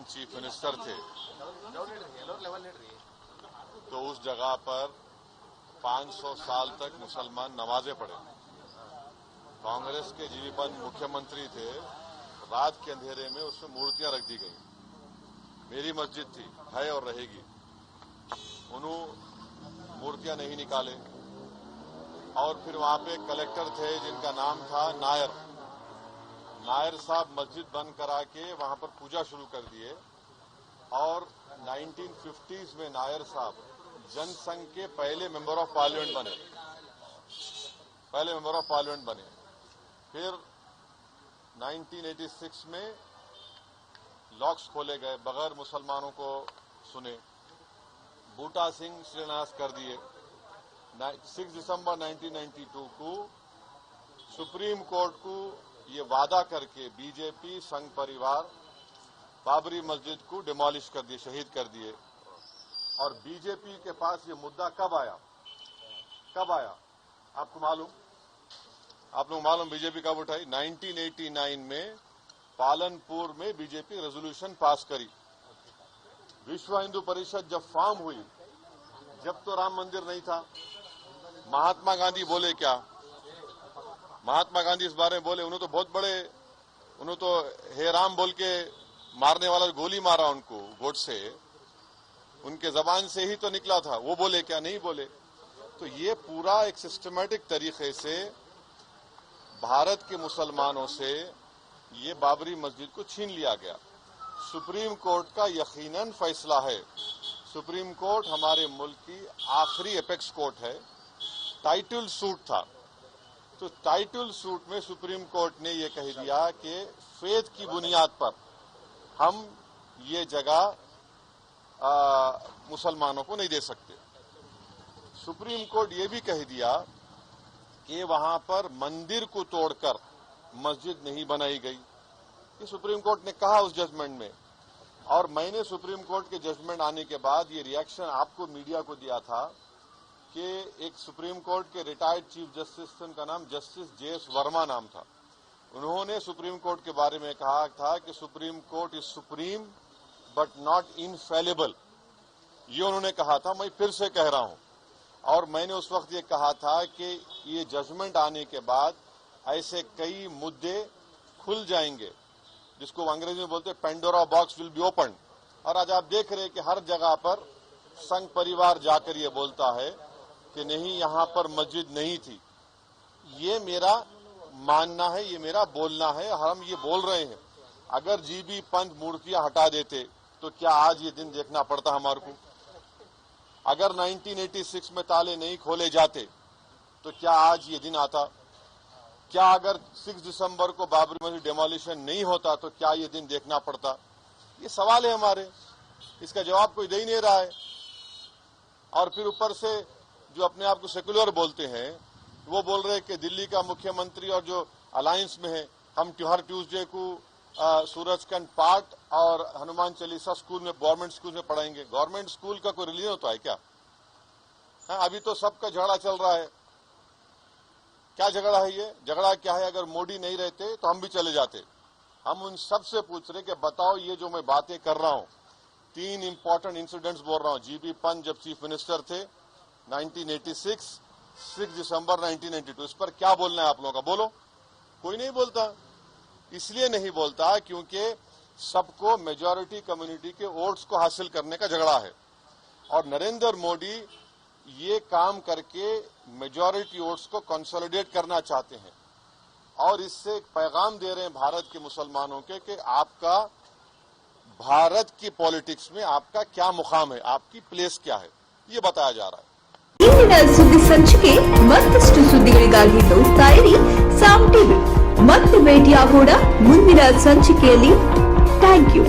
Pakistan chief minister थे तो उस जगह पर 500 साल तक मुसलमान नमाजें पढ़े। कांग्रेस के जीवी पंत मुख्यमंत्री थे, रात के अंधेरे में उसमें मूर्तियां रख दी गई। मेरी मस्जिद थी, है और रहेगी। उन्होंने मूर्तियां नहीं निकाले। और फिर वहां पे कलेक्टर थे जिनका नाम था नायर साहब मस्जिद बंद करा के वहां पर पूजा शुरू कर दिए। और 1950s में नायर साहब जनसंघ के पहले मेंबर ऑफ पार्लियामेंट बने। फिर 1986 में लॉक्स खोले गए, बगैर मुसलमानों को सुने। बूटा सिंह शिलान्यास कर दिए। 6 दिसंबर 1992 को सुप्रीम कोर्ट को ये वादा करके बीजेपी संघ परिवार बाबरी मस्जिद को डिमोलिश कर दिए, शहीद कर दिए। और बीजेपी के पास ये मुद्दा कब आया? आपको मालूम? आप लोग मालूम बीजेपी कब उठाई? 1989 में पालनपुर में बीजेपी रेजोल्यूशन पास करी। विश्व हिंदू परिषद जब फॉर्म हुई, जब तो राम मंदिर नहीं था। महात्मा गांधी बोले क्या? महात्मा गांधी इस बारे में बोले, उन्होंने तो बहुत बड़े, उन्होंने तो हे राम बोल के मारने वाला गोली मारा उनको गोडसे, उनके जबान से ही तो निकला था। वो बोले क्या? नहीं बोले। तो ये पूरा एक सिस्टमैटिक तरीके से भारत के मुसलमानों से ये बाबरी मस्जिद को छीन लिया गया। सुप्रीम कोर्ट का यकीनन फैसला है। सुप्रीम कोर्ट हमारे मुल्क की आखिरी एपेक्स कोर्ट है। टाइटल सूट था, तो टाइटल सूट में सुप्रीम कोर्ट ने ये कह दिया कि फेथ की बुनियाद पर हम ये जगह मुसलमानों को नहीं दे सकते। सुप्रीम कोर्ट ये भी कह दिया कि वहां पर मंदिर को तोड़कर मस्जिद नहीं बनाई गई। ये सुप्रीम कोर्ट ने कहा उस जजमेंट में। और मैंने सुप्रीम कोर्ट के जजमेंट आने के बाद ये रिएक्शन आपको मीडिया को दिया था कि एक सुप्रीम कोर्ट के रिटायर्ड चीफ जस्टिस, उनका नाम जस्टिस JS वर्मा नाम था। उन्होंने सुप्रीम कोर्ट के बारे में कहा था कि supreme court is supreme but not infallible. ये उन्होंने कहा था, मैं फिर से कह रहा हूं। और मैंने उस वक्त ये कहा था कि ये जजमेंट आने के बाद ऐसे कई मुद्दे खुल जाएंगे, जिसको अंग्रेजी में बोलते हैं Pandora box will be open. और आज आप देख रहे हैं कि हर जगह पर संघ परिवार जाकर ये बोलता है कि नहीं, यहां पर मस्जिद नहीं थी। ये मेरा मानना है, ये मेरा बोलना है, हम ये बोल रहे हैं। अगर जीबी पंत मूर्तियां हटा देते तो क्या आज ये दिन देखना पड़ता हमारे को? अगर 1986 में ताले नहीं खोले जाते तो क्या आज ये दिन आता? क्या अगर 6 दिसंबर को बाबरी मस्जिद डेमोलिशन नहीं होता तो क्या ये दिन देखना पड़ता? ये सवाल है हमारे, इसका जवाब कोई दे ही नहीं रहा है। और फिर ऊपर से जो अपने आप को सेक्युलर बोलते हैं, वो बोल रहे हैं कि दिल्ली का मुख्यमंत्री और जो अलायंस में है, हम हर ट्यूसडे को सूरजकंड पाठ और हनुमान चालीसा स्कूल में, गवर्नमेंट स्कूल में पढ़ाएंगे। गवर्नमेंट स्कूल का कोई रिलीजन होता है क्या? अभी तो सबका झगड़ा चल रहा है। क्या झगड़ा है ये? झगड़ा क्या है? अगर मोदी नहीं रहते तो हम भी चले जाते। हम उन सबसे पूछ रहे कि बताओ, ये जो मैं बातें कर रहा हूं, 3 इंपॉर्टेंट इंसिडेंट्स बोल रहा हूं। जीबी पंत जब चीफ मिनिस्टर थे 1986, 6 दिसंबर 1992, इस पर क्या बोलना है आप लोगों का? बोलो। कोई नहीं बोलता। इसलिए नहीं बोलता क्योंकि सबको मेजॉरिटी कम्युनिटी के वोट्स को हासिल करने का झगड़ा है। और नरेंद्र मोदी ये काम करके मेजॉरिटी वोट्स को कंसोलिडेट करना चाहते हैं। और इससे एक पैगाम दे रहे हैं भारत के मुसलमानों के कि आपका भारत की पॉलिटिक्स में आपका क्या मुकाम है, आपकी प्लेस क्या है, ये बताया जा रहा है। ಇಂದಿನ ಸುದ್ದಿ ಸಂಚಿಕೆ ಮತ್ತಷ್ಟು ಸುದ್ದಿಗಳಿಗಾಗಿ ನೋಡ್ತಾ ಇರಿ ಸಾಮ್ ಟಿವಿ. ಮತ್ತೆ ಭೇಟಿಯಾಗೋಣ ಮುಂದಿನ ಸಂಚಿಕೆಯಲ್ಲಿ. Thank you.